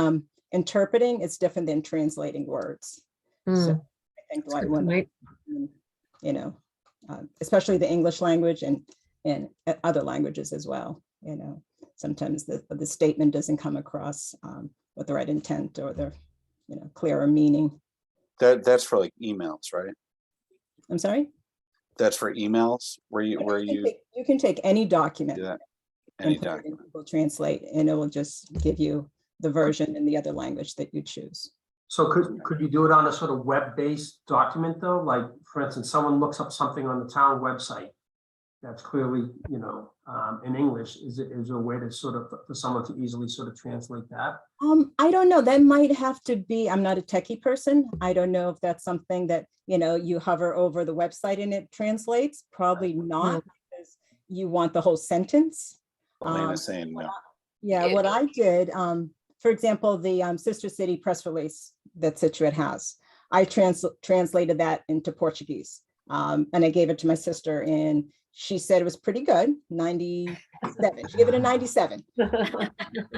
Speaker 9: interpreting, it's different than translating words. So I think especially the English language and other languages as well. Sometimes the statement doesn't come across with the right intent or the clearer meaning.
Speaker 2: That's for like emails, right?
Speaker 9: I'm sorry?
Speaker 2: That's for emails where you
Speaker 9: you can take any document.
Speaker 2: Yeah,
Speaker 9: and put it in Google Translate, and it will just give you the version in the other language that you choose.
Speaker 8: So could you do it on a sort of web-based document though? Like, for instance, someone looks up something on the town website that's clearly, in English. Is there a way to sort of, for someone to easily sort of translate that?
Speaker 9: I don't know. That might have to be, I'm not a techie person. I don't know if that's something that, you hover over the website and it translates. Probably not, because you want the whole sentence.
Speaker 2: Elena's saying no.
Speaker 9: Yeah, what I did, for example, the Sister City press release that Scituate has, I translated that into Portuguese, and I gave it to my sister, and she said it was pretty good, 97. She gave it a 97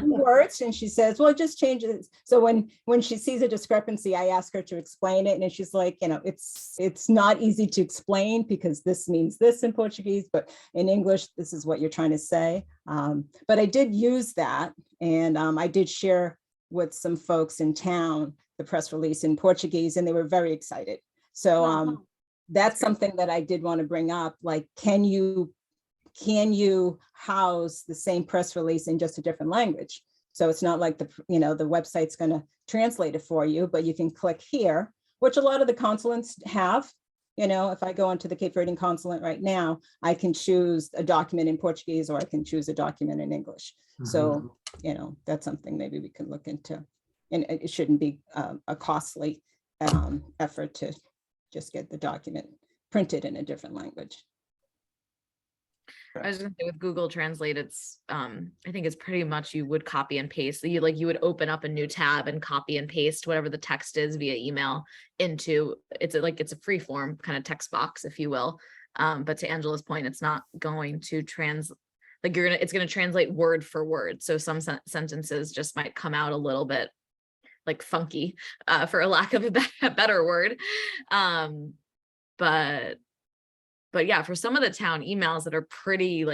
Speaker 9: words, and she says, well, just change it. So when she sees a discrepancy, I ask her to explain it, and she's like, it's not easy to explain because this means this in Portuguese, but in English, this is what you're trying to say. But I did use that, and I did share with some folks in town the press release in Portuguese, and they were very excited. So that's something that I did want to bring up. Like, can you house the same press release in just a different language? So it's not like the website's going to translate it for you, but you can click here, which a lot of the consulates have. If I go into the Cape Verdean consulate right now, I can choose a document in Portuguese, or I can choose a document in English. So, that's something maybe we can look into. And it shouldn't be a costly effort to just get the document printed in a different language.
Speaker 4: I was gonna say with Google Translate, it's I think it's pretty much you would copy and paste. You would open up a new tab and copy and paste whatever the text is via email into it's a free form kind of text box, if you will. But to Angela's point, it's not going to it's gonna translate word for word. So some sentences just might come out a little bit like funky, for a lack of a better word. But yeah, for some of the town emails that are pretty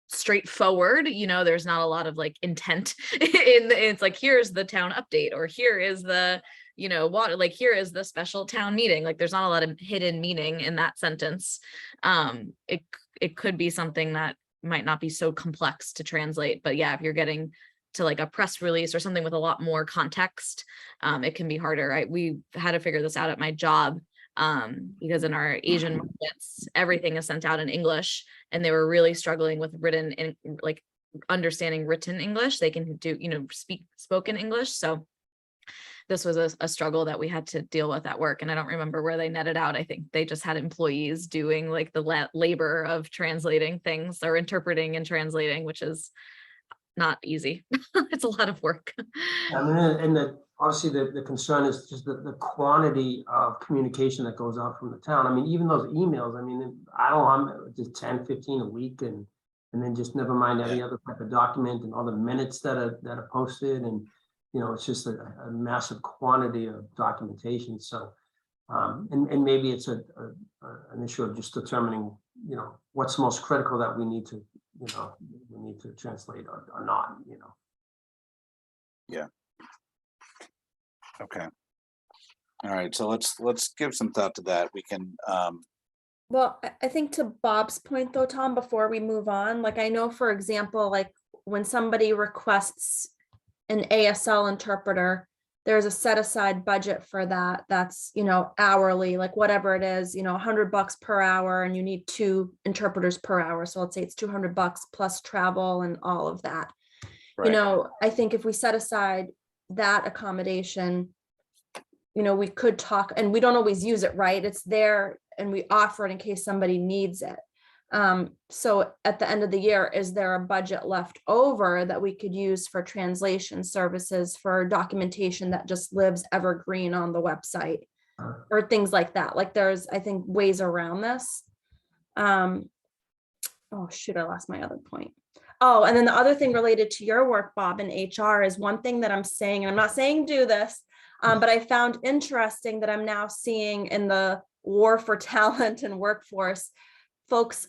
Speaker 4: straightforward, there's not a lot of intent it's like, here's the town update, or here is the, here is the special town meeting. There's not a lot of hidden meaning in that sentence. It could be something that might not be so complex to translate, but yeah, if you're getting to a press release or something with a lot more context, it can be harder. We had to figure this out at my job. because in our Asian markets, everything is sent out in English, and they were really struggling with written in like understanding written English. They can do, speak spoken English. So this was a struggle that we had to deal with at work. And I don't remember where they netted out. I think they just had employees doing like the labor of translating things or interpreting and translating, which is not easy. It's a lot of work.
Speaker 8: I mean, and obviously the concern is just the quantity of communication that goes out from the town. I mean, even those emails, I mean, I don't know, just 10, 15 a week, and then just never mind every other type of document and all the minutes that are posted, and it's just a massive quantity of documentation. So and maybe it's an issue of just determining what's most critical that we need to translate or not.
Speaker 2: Yeah. Okay. All right. So let's give some thought to that. We can.
Speaker 5: Well, I think to Bob's point though, Tom, before we move on, like I know, for example, like when somebody requests an ASL interpreter, there's a set aside budget for that. That's, hourly, like whatever it is, $100 per hour, and you need 2 interpreters per hour. So let's say it's $200 plus travel and all of that.
Speaker 2: Right.
Speaker 5: I think if we set aside that accommodation, we could talk, and we don't always use it, right? It's there and we offer it in case somebody needs it. So at the end of the year, is there a budget left over that we could use for translation services, for documentation that just lives evergreen on the website, or things like that? Like there's, I think, ways around this. Oh shoot, I lost my other point. Oh, and then the other thing related to your work, Bob, in HR is one thing that I'm saying, and I'm not saying do this, but I found interesting that I'm now seeing in the war for talent and workforce, folks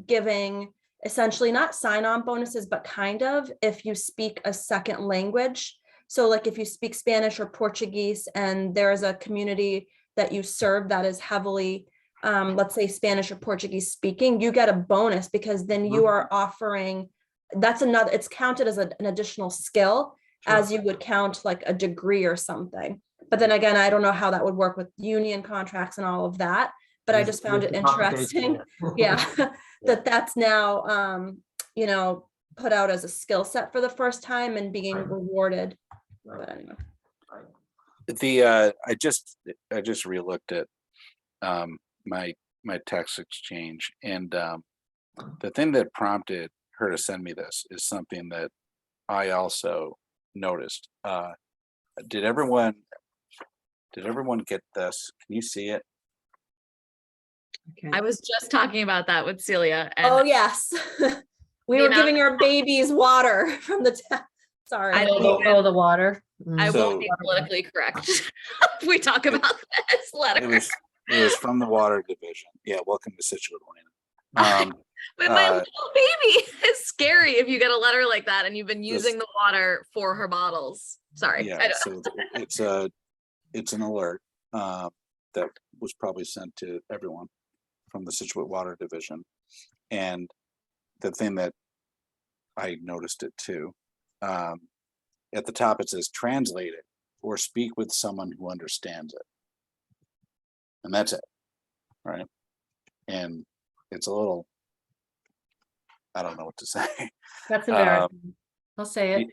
Speaker 5: giving essentially not sign-on bonuses, but kind of if you speak a second language. So like if you speak Spanish or Portuguese and there is a community that you serve that is heavily, let's say Spanish or Portuguese speaking, you get a bonus because then you are offering, that's another, it's counted as an additional skill, as you would count like a degree or something. But then again, I don't know how that would work with union contracts and all of that. But I just found it interesting, that's now, put out as a skill set for the first time and being rewarded. But anyway.
Speaker 2: I just relooked at my text exchange, and the thing that prompted her to send me this is something that I also noticed. Did everyone get this? Can you see it?
Speaker 3: Okay.
Speaker 4: I was just talking about that with Celia. And
Speaker 5: Oh yes, we were giving our babies water from the tap. Sorry.
Speaker 4: I don't
Speaker 7: Oh,
Speaker 4: even,
Speaker 7: the water.
Speaker 4: I
Speaker 2: So-
Speaker 4: won't be politically correct if we talk about this letter.
Speaker 2: It was from the water division. Yeah, welcome to Scituate, Elena.
Speaker 4: But my little baby is scary if you get a letter like that and you've been using the water for her bottles. Sorry.
Speaker 2: Yeah, so it's an alert that was probably sent to everyone from the Scituate Water Division. And the thing that I noticed it too, at the top it says translate it or speak with someone who understands it. And that's it, right? And it's a little, I don't know what to say.
Speaker 7: That's embarrassing. I'll say it.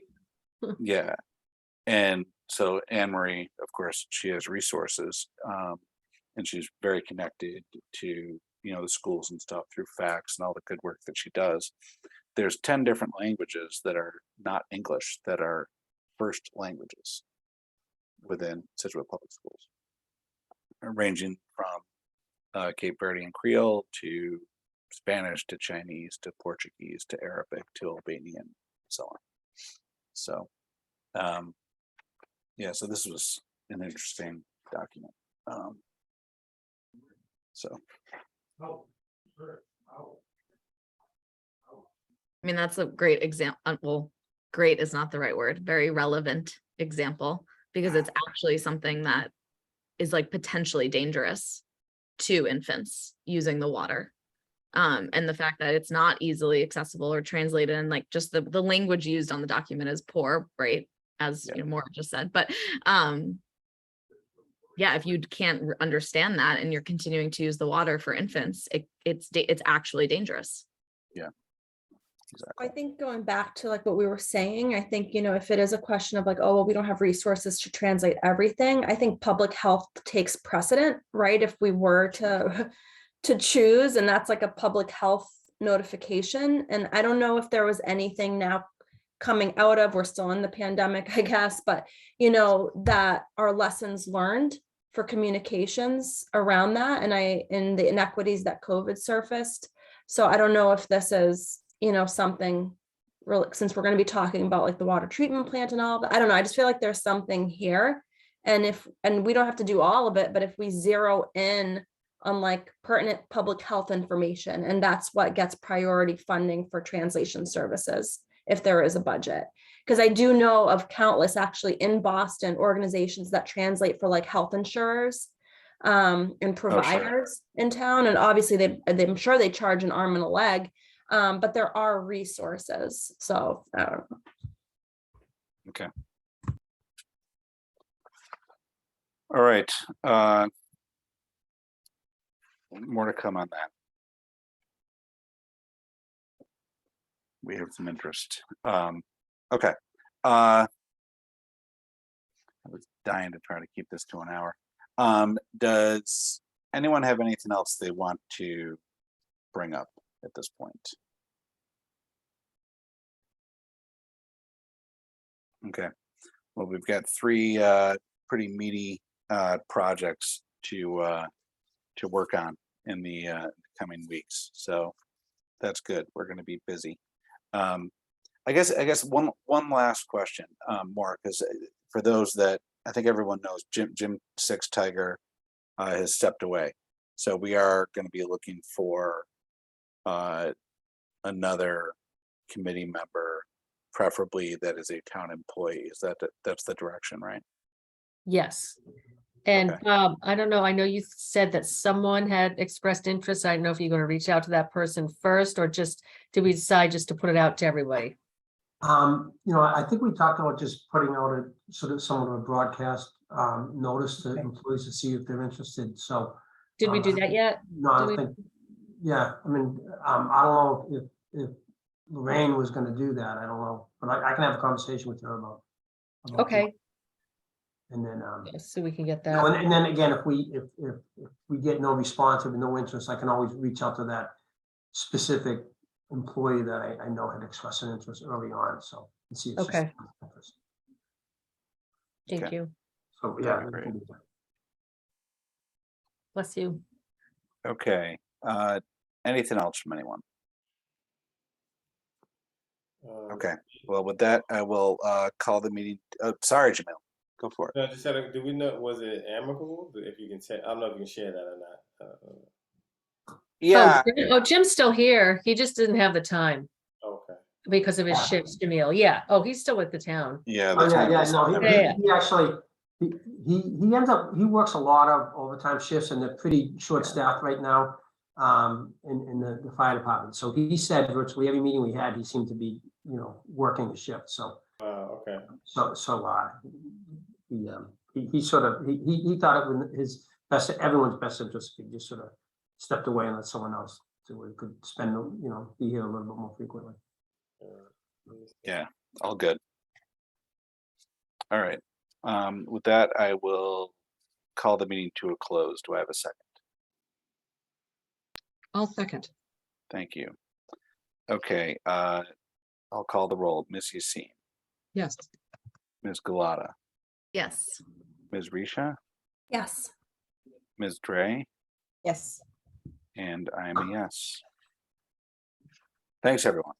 Speaker 2: Yeah. And so Anne Marie, of course, she has resources, and she's very connected to, the schools and stuff through fax and all the good work that she does. There's 10 different languages that are not English that are first languages within Scituate Public Schools, ranging from Cape Verdean Creole to Spanish to Chinese to Portuguese to Arabic to Albanian, and so on. So, yeah, so this was an interesting document.
Speaker 4: I mean, that's a great example. Well, great is not the right word. Very relevant example, because it's actually something that is like potentially dangerous to infants using the water. And the fact that it's not easily accessible or translated, and like just the language used on the document is poor, right? As Maura just said, but yeah, if you can't understand that and you're continuing to use the water for infants, it's actually dangerous.
Speaker 5: I think going back to like what we were saying, I think, if it is a question of like, oh, well, we don't have resources to translate everything, I think public health takes precedent, right? If we were to choose, and that's like a public health notification. And I don't know if there was anything now coming out of, we're still in the pandemic, I guess, but that are lessons learned for communications around that, and the inequities that COVID surfaced. So I don't know if this is something really, since we're going to be talking about like the water treatment plant and all, but I don't know, I just feel like there's something here. And we don't have to do all of it, but if we zero in on like pertinent public health information, and that's what gets priority funding for translation services, if there is a budget. Because I do know of countless actually in Boston organizations that translate for like health insurers and providers in town. And obviously I'm sure they charge an arm and a leg. But there are resources. So I don't know.
Speaker 2: Okay. All right. More to come on that. We have some interest. Okay. I was dying to try to keep this to an hour. Does anyone have anything else they want to bring up at this point? Okay. Well, we've got three pretty meaty projects to work on in the coming weeks. So that's good. We're going to be busy. I guess one last question, Mark, is for those that I think everyone knows, Jim Six Tiger has stepped away. So we are going to be looking for another committee member, preferably that is a town employee. Is that's the direction, right?
Speaker 7: Yes. And
Speaker 2: Okay.
Speaker 7: I don't know, I know you said that someone had expressed interest. I don't know if you're going to reach out to that person first, or just, did we decide just to put it out to everybody?
Speaker 8: I think we talked about just putting out a sort of somewhat of a broadcast notice to employees to see if they're interested. So
Speaker 7: Did we do that yet?
Speaker 8: no, I
Speaker 7: Do
Speaker 8: don't
Speaker 7: we-
Speaker 8: think. Yeah, I mean, I don't know if Lorraine was going to do that. I don't know, but I can have a conversation with her about
Speaker 7: Okay,
Speaker 8: and then
Speaker 7: so we can get
Speaker 8: you know,
Speaker 7: that.
Speaker 8: and then again, if we get no response or no interest, I can always reach out to that specific employee that I know had expressed an interest early on. So and see if she's
Speaker 7: Okay.
Speaker 8: interested.
Speaker 7: Thank
Speaker 2: Okay.
Speaker 7: you.
Speaker 8: So yeah,
Speaker 2: That'd be
Speaker 8: we can
Speaker 2: great.
Speaker 8: do that.
Speaker 7: Bless you.
Speaker 2: Okay. Anything else from anyone? Okay. Well, with that, I will call the meeting. Oh, sorry, Jamil. Go for it.
Speaker 6: No, just do we know, was it amicable? If you can say, I don't know if you can share that or not.
Speaker 2: Yeah.
Speaker 7: Jim's still here. He just didn't have the time
Speaker 6: Okay.
Speaker 7: because of his shifts, Jamil. Yeah. Oh, he's still with the town.
Speaker 2: Yeah.
Speaker 8: Oh,
Speaker 2: the time
Speaker 8: yeah,
Speaker 2: is
Speaker 8: no,
Speaker 2: September.
Speaker 7: Yeah.
Speaker 8: he actually, he ends up, he works a lot of overtime shifts and they're pretty short staffed right now in the fire department. So he said virtually every meeting we had, he seemed to be, working a shift. So,
Speaker 6: Okay.
Speaker 8: he sort of, he thought it was his best, everyone's best interest, if he just sort of stepped away and let someone else so we could spend, be here a little bit more frequently.
Speaker 2: Yeah. All good. All right. With that, I will call the meeting to a close. Do I have a second?
Speaker 3: I'll second.
Speaker 2: Thank you. Okay. I'll call the roll. Ms. Yassin,
Speaker 3: Yes.
Speaker 2: Ms. Galata,
Speaker 4: Yes.
Speaker 2: Ms. Risha,
Speaker 5: Yes.
Speaker 2: Ms. Dre,
Speaker 9: Yes.
Speaker 2: and I am a yes. Thanks, everyone.